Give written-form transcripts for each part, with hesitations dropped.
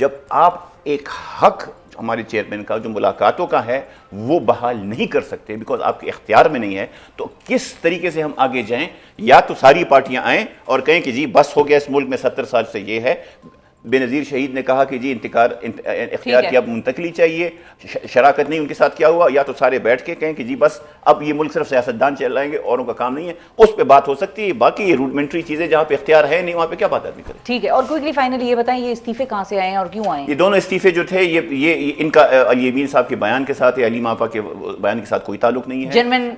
جب آپ ایک حق ہمارے چیئرمین کا جو ملاقاتوں کا ہے وہ بحال نہیں کر سکتے بیکاز آپ کے اختیار میں نہیں ہے، تو کس طریقے سے ہم آگے جائیں؟ یا تو ساری پارٹیاں آئیں اور کہیں کہ جی بس ہو گیا، اس ملک میں 70 سال سے یہ ہے. بے نظیر شہید نے کہا کہ جی اختیار کی اب منتقلی چاہیے، شراکت نہیں ان کے ساتھ کیا ہوا. یا تو سارے بیٹھ کے کہیں کہ جی بس اب یہ ملک صرف سیاستدان چلائیں گے، اوروں کا کام نہیں ہے. اس پہ بات ہو سکتی ہے. باقی یہ روڈمنٹری چیزیں جہاں پہ اختیار ہے نہیں وہاں پہ کیا بات آدمی کرے. ٹھیک ہے. اور کوئکلی فائنلی یہ بتائیں یہ استعفے کہاں سے آئے ہیں اور کیوں آئے ہیں؟ یہ دونوں استعفے جو تھے یہ ان کا علی امین صاحب کے بیان کے ساتھ یا علیم آپا کے بیان کے ساتھ کوئی تعلق نہیں ہے.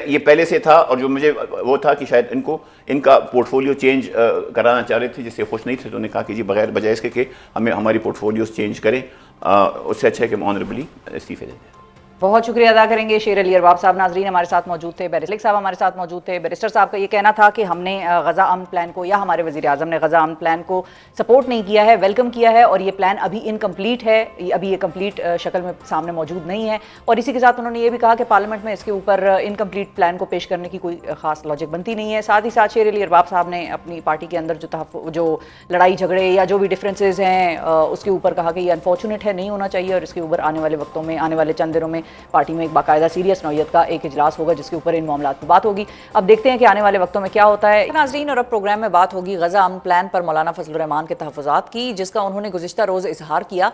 یہ پہلے سے تھا، اور جو مجھے وہ تھا کہ شاید ان کا پورٹ فولیو چینج کرانا چاہ رہے تھے جس سے خوش نہیں تھے، تو انہوں نے کہا کہ جی بغیر بجائے اس کے کہ ہماری پورٹ فولیوز چینج کریں، اس سے اچھا ہے کہ ہم آنریبلی استعفے دیں. بہت شکریہ ادا کریں گے شیر علی ارباب صاحب. ناظرین ہمارے ساتھ موجود تھے، بیرسٹر صاحب ہمارے ساتھ موجود تھے. بیرسٹر صاحب کا یہ کہنا تھا کہ ہم نے غزہ امن پلان کو، یا ہمارے وزیر اعظم نے غزہ امن پلان کو سپورٹ نہیں کیا ہے، ویلکم کیا ہے، اور یہ پلان ابھی انکمپلیٹ ہے، ابھی یہ کمپلیٹ شکل میں سامنے موجود نہیں ہے. اور اسی کے ساتھ انہوں نے یہ بھی کہا کہ پارلیمنٹ میں اس کے اوپر انکمپلیٹ پلان کو پیش کرنے کی کوئی خاص لاجک بنتی نہیں ہے. ساتھ ہی ساتھ شیر علی ارباب صاحب نے اپنی پارٹی کے اندر جو لڑائی جھگڑے یا جو بھی ڈفرینسز ہیں اس کے اوپر کہا کہ یہ انفارچونیٹ ہے، نہیں ہونا چاہیے، اور اس کے اوپر آنے والے وقتوں میں، آنے والے چند دنوں میں پارٹی میں ایک باقاعدہ سیریس نوعیت کا ایک اجلاس ہوگا جس کے اوپر ان معاملات پہ بات ہوگی. اب دیکھتے ہیں کہ آنے والے وقتوں میں کیا ہوتا ہے. ناظرین، اور اب پروگرام میں بات ہوگی غزہ امن پلان پر مولانا فضل الرحمان کے تحفظات کی، جس کا انہوں نے گزشتہ روز اظہار کیا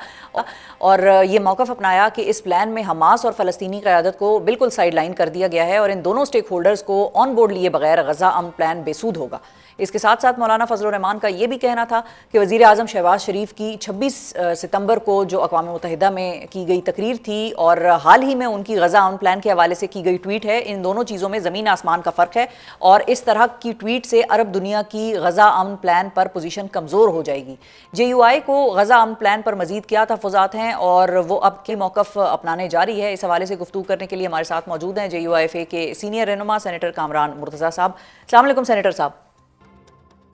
اور یہ موقف اپنایا کہ اس پلان میں حماس اور فلسطینی قیادت کو بالکل سائیڈ لائن کر دیا گیا ہے اور ان دونوں سٹیک ہولڈرز کو آن بورڈ لیے بغیر غزہ امن پلان بے سود ہوگا. اس کے ساتھ ساتھ مولانا فضل الرحمان کا یہ بھی کہنا تھا کہ وزیر اعظم شہباز شریف کی 26 ستمبر کو جو اقوام متحدہ میں کی گئی تقریر تھی اور حال ہی میں ان کی غزہ امن پلان کے حوالے سے کی گئی ٹویٹ ہے، ان دونوں چیزوں میں زمین آسمان کا فرق ہے، اور اس طرح کی ٹویٹ سے عرب دنیا کی غزہ امن پلان پر پوزیشن کمزور ہو جائے گی. جے یو آئی کو غزہ امن پلان پر مزید کیا تحفظات ہیں اور وہ اب کی موقف اپنانے جاری ہے، اس حوالے سے گفتگو کرنے کے لیے ہمارے ساتھ موجود ہیں جے یو آئی ایف اے کے سینئر رہنما سینیٹر کامران مرتضیٰ صاحب. السلام علیکم سینیٹر صاحب.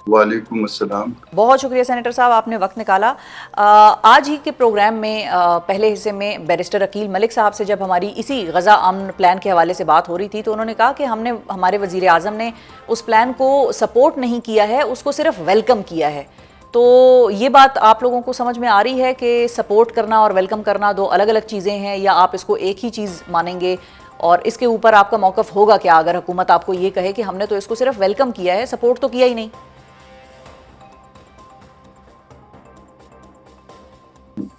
وعلیکم السلام. بہت شکریہ سینیٹر صاحب، آپ نے وقت نکالا. آج ہی کے پروگرام میں پہلے حصے میں بیرسٹر عقیل ملک صاحب سے جب ہماری اسی غزہ امن پلان کے حوالے سے بات ہو رہی تھی تو انہوں نے کہا کہ ہمارے وزیر اعظم نے اس پلان کو سپورٹ نہیں کیا ہے، اس کو صرف ویلکم کیا ہے. تو یہ بات آپ لوگوں کو سمجھ میں آ رہی ہے کہ سپورٹ کرنا اور ویلکم کرنا دو الگ الگ چیزیں ہیں، یا آپ اس کو ایک ہی چیز مانیں گے؟ اور اس کے اوپر آپ کا موقف ہوگا کیا اگر حکومت آپ کو یہ کہے کہ ہم نے تو اس کو صرف ویلکم کیا ہے، سپورٹ تو کیا ہی نہیں؟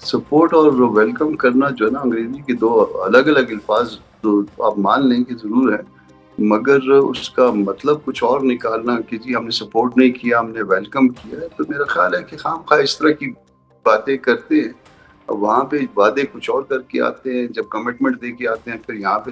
سپورٹ اور ویلکم کرنا جو ہے نا انگریزی کے دو الگ الگ الفاظ تو آپ مان لیں کہ ضرور ہے، مگر اس کا مطلب کچھ اور نکالنا کہ جی ہم نے سپورٹ نہیں کیا، ہم نے ویلکم کیا ہے، تو میرا خیال ہے کہ خام خواہ اس طرح کی باتیں کرتے ہیں، وہاں پہ وعدے کچھ اور کر کے آتے ہیں، جب کمٹمنٹ دے کے آتے ہیں پھر یہاں پہ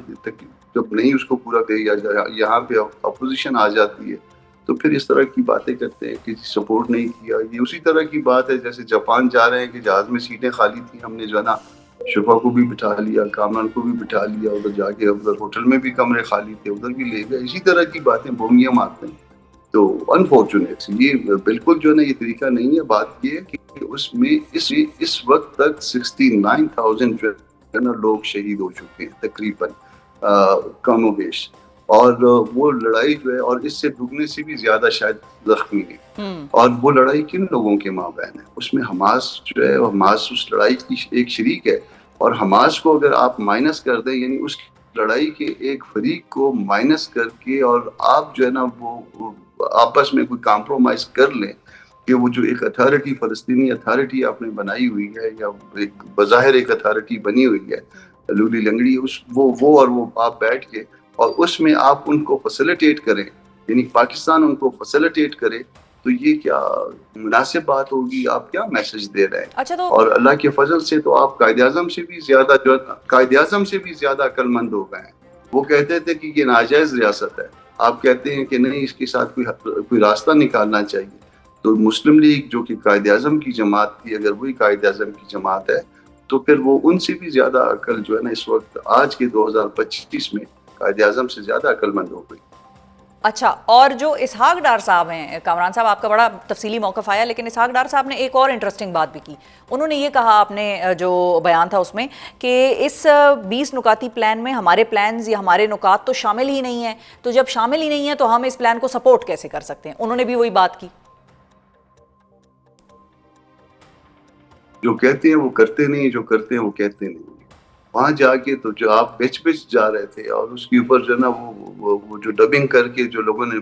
جب نہیں اس کو پورا کیا جائے، یہاں پہ اپوزیشن آ جاتی ہے تو پھر اس طرح کی باتیں کرتے ہیں کہ سپورٹ نہیں کیا. یہ اسی طرح کی بات ہے جیسے جاپان جا رہے ہیں کہ جہاز میں سیٹیں خالی تھیں، ہم نے جو ہے نا شفا کو بھی بٹھا لیا، کامران کو بھی بٹھا لیا، ادھر جا کے ادھر ہوٹل میں بھی کمرے خالی تھے ادھر بھی لے گئے. اسی طرح کی باتیں بونگیاں مارتے ہیں. تو انفارچونیٹ یہ بالکل جو ہے نا یہ طریقہ نہیں ہے. بات یہ ہے کہ اس میں اس وقت تک 69,000 جو ہے نا لوگ شہید ہو چکے ہیں تقریباً کم و بیش، اور وہ لڑائی جو ہے اور اس سے دگنے سے بھی زیادہ شاید زخمی ہے. اور وہ لڑائی کن لوگوں کے مابین ہے؟ اس میں حماس جو ہے، حماس اس لڑائی کی ایک شریک ہے، اور حماس کو اگر آپ مائنس کر دیں، یعنی اس لڑائی کے ایک فریق کو مائنس کر کے، اور آپ جو ہے نا وہ آپس میں کوئی کمپرومائز کر لیں کہ وہ جو ایک اتھارٹی فلسطینی اتھارٹی آپ نے بنائی ہوئی ہے، یا ایک بظاہر ایک اتھارٹی بنی ہوئی ہے لولی لنگڑی، وہ اور وہ آپ بیٹھ کے اور اس میں آپ ان کو فیسیلیٹیٹ کریں، یعنی پاکستان ان کو فیسیلیٹیٹ کرے، تو یہ کیا مناسب بات ہوگی؟ آپ کیا میسج دے رہے ہیں؟ اچھا، تو اور اللہ کے فضل سے تو آپ قائد اعظم سے بھی زیادہ عقل مند ہو گئے ہیں. وہ کہتے تھے کہ یہ ناجائز ریاست ہے، آپ کہتے ہیں کہ نہیں اس کے ساتھ کوئی راستہ نکالنا چاہیے. تو مسلم لیگ جو کہ قائد اعظم کی جماعت تھی، اگر وہی قائد اعظم کی جماعت ہے تو پھر وہ ان سے بھی زیادہ عقل جو ہے نا اس وقت آج کے 2025 میں قائد اعظم سے زیادہ عقل مند ہو گئی. اچھا، اور جو اسحاق ڈار صاحب ہیں، کامران صاحب آپ کا بڑا تفصیلی موقف آیا، لیکن اسحاق ڈار صاحب نے ایک اور انٹرسٹنگ بات بھی کی. انہوں نے یہ کہا، آپ نے جو بیان تھا اس میں، کہ اس 20 نکاتی پلان میں ہمارے پلانز یا ہمارے نکات تو شامل ہی نہیں ہیں، تو جب شامل ہی نہیں ہیں تو ہم اس پلان کو سپورٹ کیسے کر سکتے ہیں؟ انہوں نے بھی وہی بات کی. جو کہتے ہیں وہ کرتے نہیں, جو کرتے ہیں وہ کہتے نہیں. وہاں جا کے تو جو آپ بچ جا رہے تھے, اور اس کے اوپر جو ہے نا وہ جو ڈبنگ کر کے جو لوگوں نے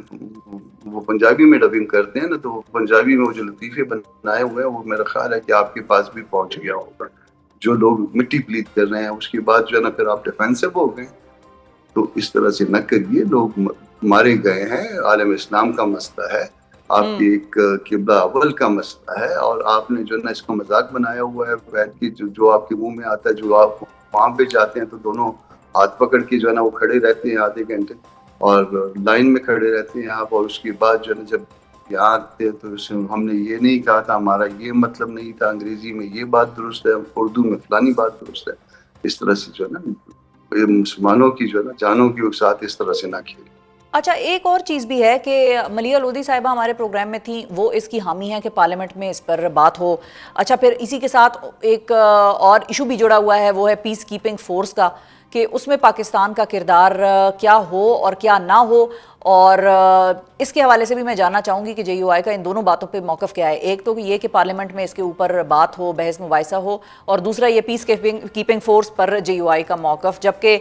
وہ پنجابی میں ڈبنگ کرتے ہیں نا, تو وہ پنجابی میں وہ جو لطیفے بنائے ہوئے ہیں وہ میرا خیال ہے کہ آپ کے پاس بھی پہنچ گیا ہوگا. جو لوگ مٹی پلیت کر رہے ہیں اس کے بعد جو ہے نا پھر آپ ڈیفینسو ہو گئے. تو اس طرح سے نہ کریے, لوگ مارے گئے ہیں, عالم اسلام کا مسئلہ ہے, آپ کے ایک قبلہ اول کا مسئلہ ہے, اور آپ نے جو ہے نا اس کا مذاق بنایا ہوا ہے بیٹھ کے. جو آپ کے منہ میں آتا ہے, جو آپ وہاں پہ جاتے ہیں تو دونوں ہاتھ پکڑ کے جو ہے نا وہ کھڑے رہتے ہیں آدھے گھنٹے, اور لائن میں کھڑے رہتے ہیں آپ, اور اس کے بعد جو ہے نا جب یہاں آتے ہیں تو ہم نے یہ نہیں کہا تھا, ہمارا یہ مطلب نہیں تھا, انگریزی میں یہ بات درست ہے, اردو میں فلانی بات درست ہے. اس طرح سے جو ہے نا مسلمانوں کی جو ہے نا جانوں کے ساتھ اس طرح سے نہ کھیلیں. اچھا ایک اور چیز بھی ہے کہ ملیحہ لودھی صاحبہ ہمارے پروگرام میں تھیں, وہ اس کی حامی ہیں کہ پارلیمنٹ میں اس پر بات ہو. اچھا پھر اسی کے ساتھ ایک اور ایشو بھی جڑا ہوا ہے, وہ ہے پیس کیپنگ فورس کا, کہ اس میں پاکستان کا کردار کیا ہو اور کیا نہ ہو. اور اس کے حوالے سے بھی میں جاننا چاہوں گی کہ جے یو آئی کا ان دونوں باتوں پہ موقف کیا ہے. ایک تو یہ کہ پارلیمنٹ میں اس کے اوپر بات ہو, بحث مباحثہ ہو, اور دوسرا یہ پیس کیپنگ فورس پر جے یو آئی کا موقف. جبکہ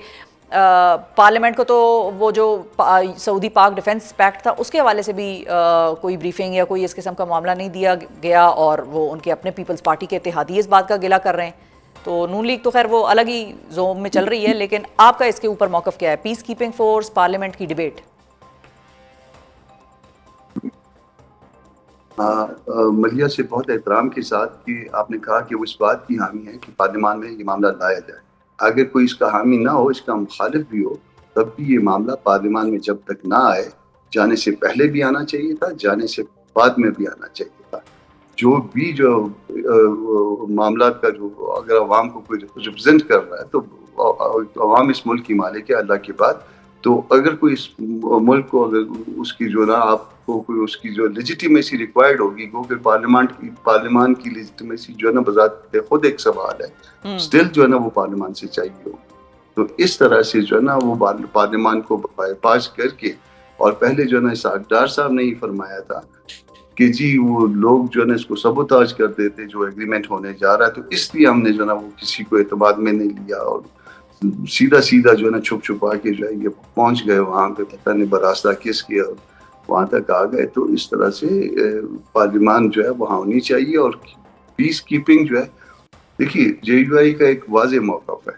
پارلیمنٹ کو تو وہ جو سعودی پاک ڈیفنس پیکٹ تھا اس کے حوالے سے بھی کوئی بریفنگ یا کوئی اس قسم کا معاملہ نہیں دیا گیا, اور وہ ان کے اپنے پیپلز پارٹی کے اتحادی اس بات کا گلہ کر رہے ہیں. تو نون لیگ تو خیر وہ الگ ہی زوم میں چل رہی ہے, لیکن آپ کا اس کے اوپر موقف کیا ہے, پیس کیپنگ فورس, پارلیمنٹ کی ڈیبیٹ؟ ملیحہ سے بہت احترام کے ساتھ کہ آپ نے کہا کہ وہ اس بات کی حامی ہے کہ پارلیمان میں یہ معاملہ لایا جائے. اگر کوئی اس کا حامی نہ ہو, اس کا مخالف بھی ہو, تب بھی یہ معاملہ پارلیمان میں جب تک نہ آئے, جانے سے پہلے بھی آنا چاہیے تھا, جانے سے بعد میں بھی آنا چاہیے تھا. جو بھی جو معاملات کا جو اگر عوام کو کوئی ریپرزینٹ کر رہا ہے, تو عوام اس ملک کی مالک ہے اللہ کے بعد. تو اگر کوئی اس ملک کو اگر اس کی جو نا آپ کو کوئی اس کی جو لیجیٹیمیسی ریکوائرڈ ہوگی, کیونکہ پارلیمان کی لیجیٹیمیسی جو ہے نا بذات خود ایک سوال ہے, سٹل جو ہے نا وہ پارلیمان سے چاہیے ہو. تو اس طرح سے جو ہے نا وہ پارلیمان کو بائی پاس کر کے, اور پہلے جو ہے نا ڈار صاحب نے ہی فرمایا تھا کہ جی وہ لوگ جو ہے نا اس کو سبوتاج کر دیتے جو ایگریمنٹ ہونے جا رہا ہے, تو اس لیے ہم نے جو ہے نا وہ کسی کو اعتماد میں نہیں لیا, اور سیدھا جو ہے نا چھپا کے جو ہے یہ پہنچ گئے وہاں پہ, پتہ نہیں براستہ کس کے, اور وہاں تک آ گئے. تو اس طرح سے پارلیمان جو ہے وہاں ہونی چاہیے. اور پیس کیپنگ جو ہے, دیکھیے جے یو آئی کا ایک واضح موقف ہے,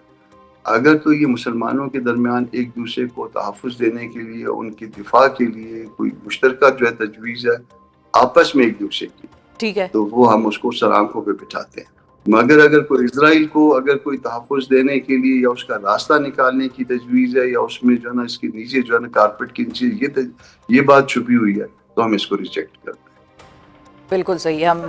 اگر تو یہ مسلمانوں کے درمیان ایک دوسرے کو تحفظ دینے کے لیے, ان کی دفاع کے لیے کوئی مشترکہ جو ہے تجویز ہے آپس میں ایک دوسرے کی, ٹھیک ہے, تو وہ ہم اس کو سر آنکھوں پہ بٹھاتے ہیں. مگر اگر کوئی اسرائیل کو اگر کوئی تحفظ دینے کے لیے یا اس کا راستہ نکالنے کی تجویز ہے, یا اس میں جو ہے نا اس کے نیچے جو ہے نا کارپیٹ کے نیچے یہ بات چھپی ہوئی ہے, تو ہم اس کو ریجیکٹ کرتے ہیں. بالکل صحیح ہے. ہم